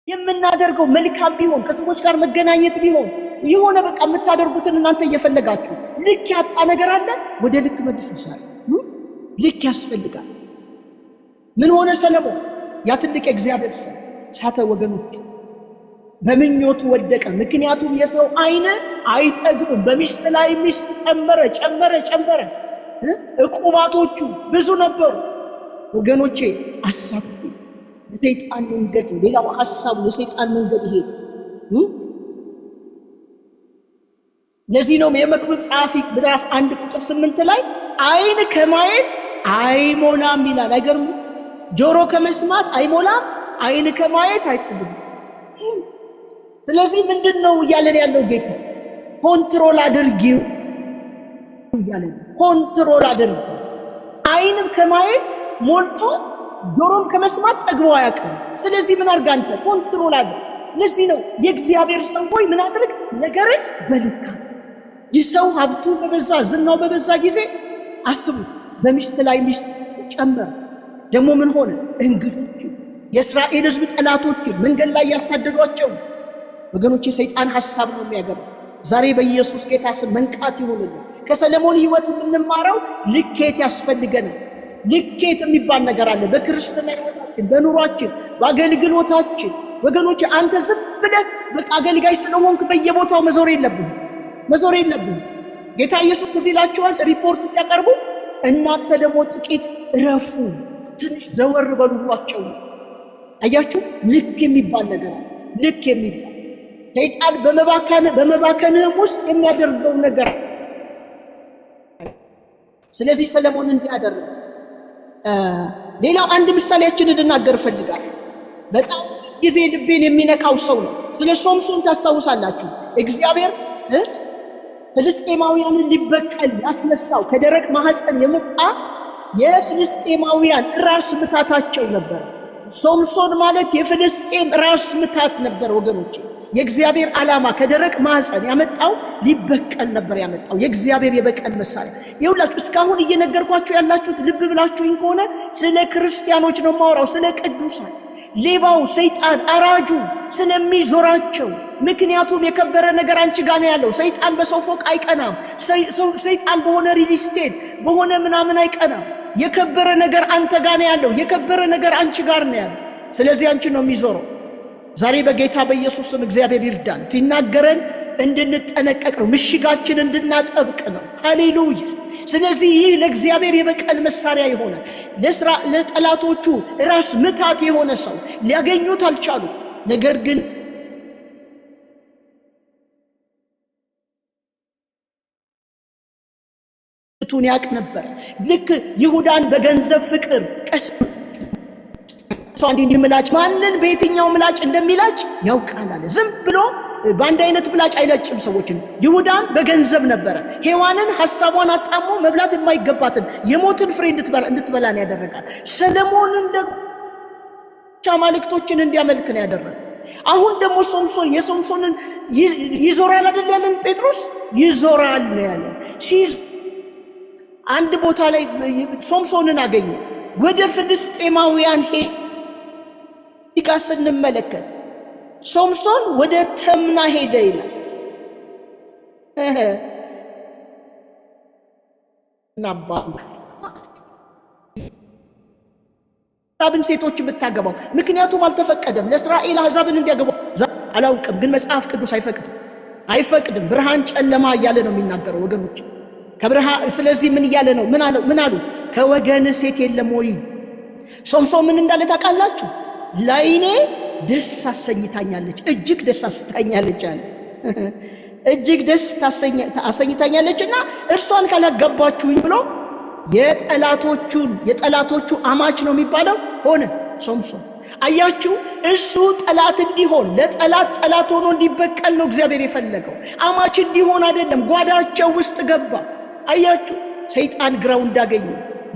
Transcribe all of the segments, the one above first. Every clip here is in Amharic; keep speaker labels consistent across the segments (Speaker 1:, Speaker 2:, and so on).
Speaker 1: የምናደርገው መልካም ቢሆን ከሰዎች ጋር መገናኘት ቢሆን የሆነ በቃ የምታደርጉትን እናንተ እየፈለጋችሁ ልክ ያጣ ነገር አለ፣ ወደ ልክ መልሱ ይሻላል። ልክ ያስፈልጋል። ምን ሆነ ሰለሞን? ያ ትልቅ እግዚአብሔር ሰው ሳተ ወገኖች፣ በምኞቱ ወደቀ። ምክንያቱም የሰው አይን አይጠግብም። በሚስት ላይ ሚስት ጨመረ። ዕቁባቶቹ ብዙ ነበሩ ወገኖቼ። አሳቱ የሰይጣን መንገድ፣ ሌላው ሐሳቡ የሰይጣን መንገድ ይሄ። ለዚህ ነው የመክብብ ጸሐፊ ምዕራፍ 1 ቁጥር 8 ላይ አይን ከማየት አይሞላም ይላል። አይገርም? ጆሮ ከመስማት አይሞላም፣ አይን ከማየት አይጠግብም። ስለዚህ ምንድነው እያለን ያለው ጌታ? ኮንትሮል አድርጊው እያለን፣ ኮንትሮል አድርጊው። አይንም ከማየት ሞልቶ ጆሮም ከመስማት ጠግቦ አያውቅም። ስለዚህ ምን አድርግ አንተ? ኮንትሮል አድርግ። ለዚህ ነው የእግዚአብሔር ሰው ሆይ ምን አድርግ? ነገርን በልክ አድርግ። የሰው ሀብቱ በበዛ ዝናው በበዛ ጊዜ አስቡት፣ በሚስት ላይ ሚስት ጨመረ። ደግሞ ምን ሆነ? እንግዶች የእስራኤል ሕዝብ ጠላቶችን መንገድ ላይ ያሳደዷቸው ወገኖች። የሰይጣን ሐሳብ ነው የሚያገባው። ዛሬ በኢየሱስ ጌታ ስም መንቃት ይሁንልን። ከሰለሞን ሕይወት የምንማረው ልኬት ያስፈልገናል። ልኬት የሚባል ነገር አለ በክርስትና ሕይወታችን፣ በኑሯችን፣ በአገልግሎታችን። ወገኖች አንተ ዝም ብለህ በቃ አገልጋይ ስለሆንክ በየቦታው መዞር የለብህም። ጌታ ኢየሱስ ትዝ ይላችኋል ሪፖርት ሲያቀርቡ፣ እናንተ ደግሞ ጥቂት እረፉ፣ ትንሽ ዘወር በሉሏቸው። አያችሁ፣ ልክ የሚባል ነገር አለ። ልክ የሚባል ሰይጣን በመባከንህም ውስጥ የሚያደርገው ነገር። ስለዚህ ሰለሞን እንዲህ አደረገ። ሌላው አንድ ምሳሌያችንን ልናገር እፈልጋለሁ። በጣም ጊዜ ልቤን የሚነካው ሰው ነው። ስለ ሶምሶን ታስታውሳላችሁ። እግዚአብሔር ፍልስጤማውያንን ሊበቀል ያስነሳው ከደረቅ ማህፀን የመጣ የፍልስጤማውያን ራስ ምታታቸው ነበር። ሶምሶን ማለት የፍልስጤም ራስ ምታት ነበር ወገኖች። የእግዚአብሔር ዓላማ ከደረቅ ማህፀን ያመጣው ሊበቀል ነበር ያመጣው የእግዚአብሔር የበቀል መሳሪያ። ይኸውላችሁ እስካሁን እየነገርኳችሁ ያላችሁት ልብ ብላችሁኝ ከሆነ ስለ ክርስቲያኖች ነው የማወራው፣ ስለ ቅዱሳን። ሌባው ሰይጣን አራጁ ስለሚዞራቸው። ምክንያቱም የከበረ ነገር አንቺ ጋር ነው ያለው። ሰይጣን በሰው ፎቅ አይቀናም። ሰይጣን በሆነ ሪል ስቴት በሆነ ምናምን አይቀናም። የከበረ ነገር አንተ ጋር ነው ያለው። የከበረ ነገር አንቺ ጋር ነው ያለው። ስለዚህ አንቺ ነው የሚዞረው። ዛሬ በጌታ በኢየሱስ ስም እግዚአብሔር ይርዳን። ሲናገረን እንድንጠነቀቅ ነው፣ ምሽጋችን እንድናጠብቅ ነው። ሃሌሉያ። ስለዚህ ይህ ለእግዚአብሔር የበቀል መሳሪያ የሆነ ለጠላቶቹ ራስ ምታት የሆነ ሰው ሊያገኙት አልቻሉ። ነገር ግን ቱን ያቅ ነበር። ልክ ይሁዳን በገንዘብ ፍቅር ቀስ እንዲህ ምላጭ ማንን በየትኛው ምላጭ እንደሚላጭ ያውቃል አለ። ዝም ብሎ በአንድ አይነት ምላጭ አይላጭም ሰዎችን። ይሁዳን በገንዘብ ነበረ ሔዋንን ሐሳቧን አጣሞ መብላት የማይገባትን የሞትን ፍሬ እንድትበላ ነው ያደረጋት። ሰለሞንን ደግሞ አማልክቶችን እንዲያመልክ ነው ያደረገው። አሁን ደግሞ ሶምሶን የሶምሶንን ይዞራል አይደል ያለን ጴጥሮስ? ይዞራል ነው ያለ። አንድ ቦታ ላይ ሶምሶንን አገኘ። ወደ ፍልስጤማውያን ሄጋ ስንመለከት ሶምሶን ወደ ተምና ሄደ ይላል። አሕዛብን ሴቶች ብታገባው፣ ምክንያቱም አልተፈቀደም ለእስራኤል አሕዛብን እንዲያገባው። አላውቅም ግን መጽሐፍ ቅዱስ አይፈቅድም። ብርሃን ጨለማ እያለ ነው የሚናገረው ወገኖች። ስለዚህ ምን እያለ ነው? ምን አሉት? ከወገን ሴት የለም ወይ? ሶምሶን ምን እንዳለ ታውቃላችሁ? ላይኔ ደስ አሰኝታኛለች፣ እጅግ ደስ አሰኝታኛለች አለ። እጅግ ደስ አሰኝታኛለችና እርሷን ካላገባችሁኝ ብሎ የጠላቶቹ አማች ነው የሚባለው ሆነ ሶምሶን። አያችሁ፣ እሱ ጠላት እንዲሆን ለጠላት ሆኖ እንዲበቀል ነው እግዚአብሔር የፈለገው። አማች እንዲሆን አይደለም። ጓዳቸው ውስጥ ገባ። አያችሁ፣ ሰይጣን ግራው እንዳገኘ፣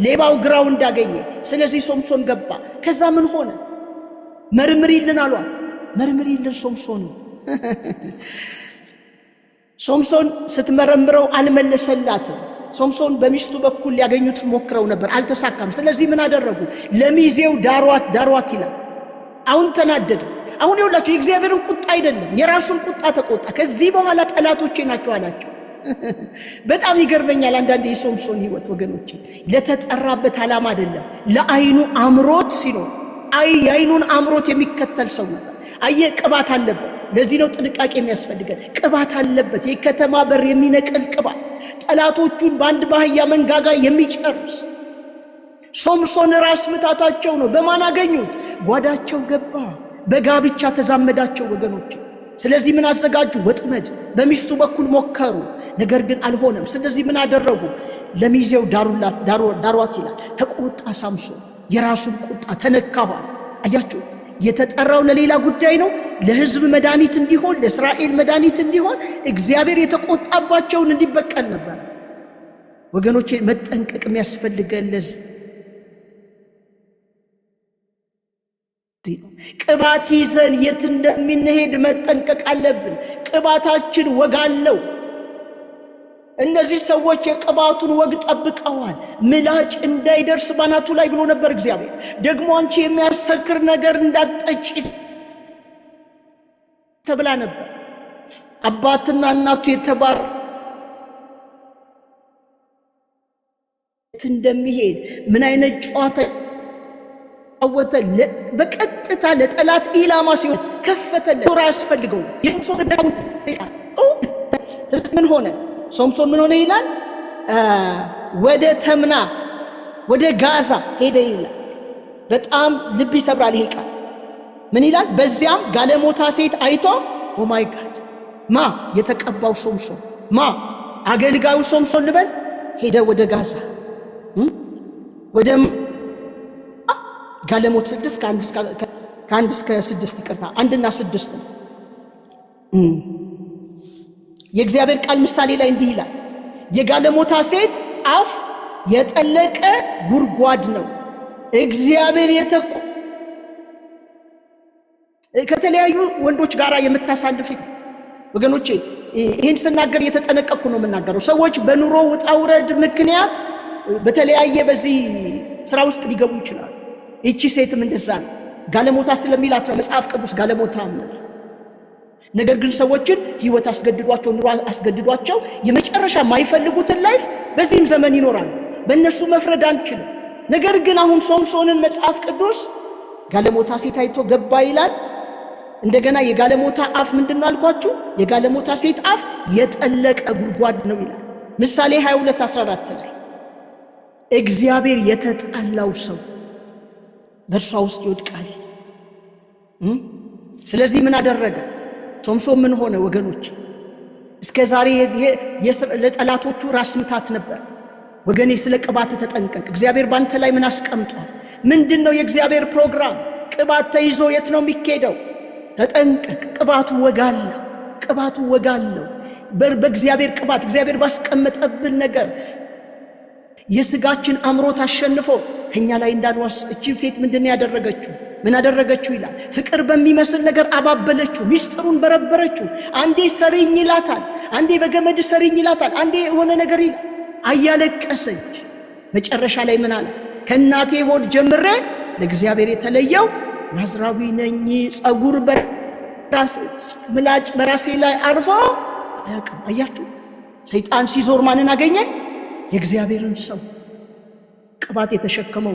Speaker 1: ሌባው ግራው እንዳገኘ። ስለዚህ ሶምሶን ገባ። ከዛ ምን ሆነ? መርምሪልን አሏት። መርምሪልን ሶምሶን። ሶምሶን ስትመረምረው አልመለሰላትም። ሶምሶን በሚስቱ በኩል ሊያገኙት ሞክረው ነበር፣ አልተሳካም። ስለዚህ ምን አደረጉ? ለሚዜው ዳሯት ይላል። አሁን ተናደደ። አሁን ይኸውላችሁ የእግዚአብሔርን ቁጣ አይደለም የራሱን ቁጣ ተቆጣ። ከዚህ በኋላ ጠላቶቼ ናቸው አላቸው። በጣም ይገርመኛል አንዳንዴ የሶምሶን ህይወት ወገኖቼ። ለተጠራበት ዓላማ አይደለም ለአይኑ አምሮት ሲኖር የአይኑን አምሮት የሚከተል ሰው ነበር። ቅባት አለበት። ለዚህ ነው ጥንቃቄ የሚያስፈልገን። ቅባት አለበት፣ የከተማ በር የሚነቅል ቅባት፣ ጠላቶቹን በአንድ ባህያ መንጋጋ የሚጨርስ። ሶምሶን ራስ ምታታቸው ነው። በማን አገኙት? ጓዳቸው ገባ፣ በጋብቻ ተዛመዳቸው ወገኖቼ። ስለዚህ ምን አዘጋጁ? ወጥመድ በሚስቱ በኩል ሞከሩ፣ ነገር ግን አልሆነም። ስለዚህ ምን አደረጉ? ለሚዜው ዳሯት ይላል። ተቆጣ ሳምሶን፣ የራሱን ቁጣ ተነካኋል። አያችሁ፣ የተጠራው ለሌላ ጉዳይ ነው። ለህዝብ መድኃኒት እንዲሆን፣ ለእስራኤል መድኃኒት እንዲሆን እግዚአብሔር የተቆጣባቸውን እንዲበቀል ነበር። ወገኖቼ መጠንቀቅ የሚያስፈልገን ለዚህ ቅባት ይዘን የት እንደምንሄድ መጠንቀቅ አለብን። ቅባታችን ወግ አለው። እነዚህ ሰዎች የቅባቱን ወግ ጠብቀዋል። ምላጭ እንዳይደርስ ባናቱ ላይ ብሎ ነበር እግዚአብሔር። ደግሞ አንቺ የሚያሰክር ነገር እንዳትጠጪ ተብላ ነበር። አባትና እናቱ የተባረ እንደሚሄድ ምን አይነት ጨዋታ አወተ በቀጥታ ለጠላት ኢላማ ሲሆን ከፈተለ ጦር ያስፈልገው። የሶምሶን ደግሞ ምን ሆነ? ሶምሶን ምን ሆነ ይላል? ወደ ተምና ወደ ጋዛ ሄደ ይላል። በጣም ልብ ይሰብራል ይሄ ቃል። ምን ይላል? በዚያም ጋለሞታ ሴት አይቶ ኦ ማይ ጋድ ማ የተቀባው ሶምሶን ማ አገልጋዩ ሶምሶን ልበል ሄደ ወደ ጋዛ ወደ ጋለሞት 6 ከ1 እስከ 6 ይቅርታ 1 እና 6 ነው። የእግዚአብሔር ቃል ምሳሌ ላይ እንዲህ ይላል፣ የጋለሞታ ሴት አፍ የጠለቀ ጉድጓድ ነው። እግዚአብሔር ከተለያዩ ወንዶች ጋር የምታሳልፍ ሴት ወገኖቼ። ይህን ስናገር የተጠነቀቅኩ ነው የምናገረው። ሰዎች በኑሮ ውጣ ውረድ ምክንያት በተለያየ በዚህ ስራ ውስጥ ሊገቡ ይችላሉ። እቺ ሴትም እንደዛ ነው። ጋለሞታ ስለሚላት ነው መጽሐፍ ቅዱስ ጋለሞታ ማለት። ነገር ግን ሰዎችን ህይወት አስገድዷቸው ኑሮ አስገድዷቸው የመጨረሻ የማይፈልጉትን ላይፍ በዚህም ዘመን ይኖራሉ። በእነሱ መፍረድ አንችልም። ነገር ግን አሁን ሶምሶንን መጽሐፍ ቅዱስ ጋለሞታ ሴት አይቶ ገባ ይላል። እንደገና የጋለሞታ አፍ ምንድን ነው አልኳችሁ? የጋለሞታ ሴት አፍ የጠለቀ ጉድጓድ ነው ይላል ምሳሌ 22:14 ላይ። እግዚአብሔር የተጣላው ሰው በእርሷ ውስጥ ይወድቃል። ስለዚህ ምን አደረገ ሶምሶን? ምን ሆነ ወገኖች? እስከ ዛሬ ለጠላቶቹ ራስ ምታት ነበር። ወገኔ ስለ ቅባት ተጠንቀቅ። እግዚአብሔር ባንተ ላይ ምን አስቀምጧል? ምንድነው የእግዚአብሔር ፕሮግራም? ቅባት ተይዞ የት ነው የሚኬደው? ተጠንቀቅ። ቅባቱ ወጋለው፣ ቅባቱ ወጋለው። በእግዚአብሔር ቅባት እግዚአብሔር ባስቀመጠብን ነገር የስጋችን አምሮት አሸንፎ ከኛ ላይ እንዳንዋስ። እቺ ሴት ምንድነው ያደረገችው? ምን አደረገችው ይላል? ፍቅር በሚመስል ነገር አባበለችው፣ ሚስጥሩን በረበረችው። አንዴ ሰሪኝ ይላታል፣ አንዴ በገመድ ሰሪኝ ይላታል፣ አንዴ የሆነ ነገር ይላል። አያለቀሰች። መጨረሻ ላይ ምን አለ? ከእናቴ ሆድ ጀምሬ ለእግዚአብሔር የተለየው ናዝራዊ ነኝ። ጸጉር በራሴ ምላጭ በራሴ ላይ አርፎ አያውቅም። አያችሁ፣ ሰይጣን ሲዞር ማንን አገኘ? የእግዚአብሔርን ሰው ቅባት የተሸከመው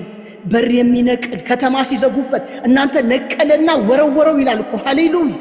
Speaker 1: በር የሚነቅል ከተማ ሲዘጉበት እናንተ ነቀለና ወረወረው ይላል እኮ። ሃሌሉያ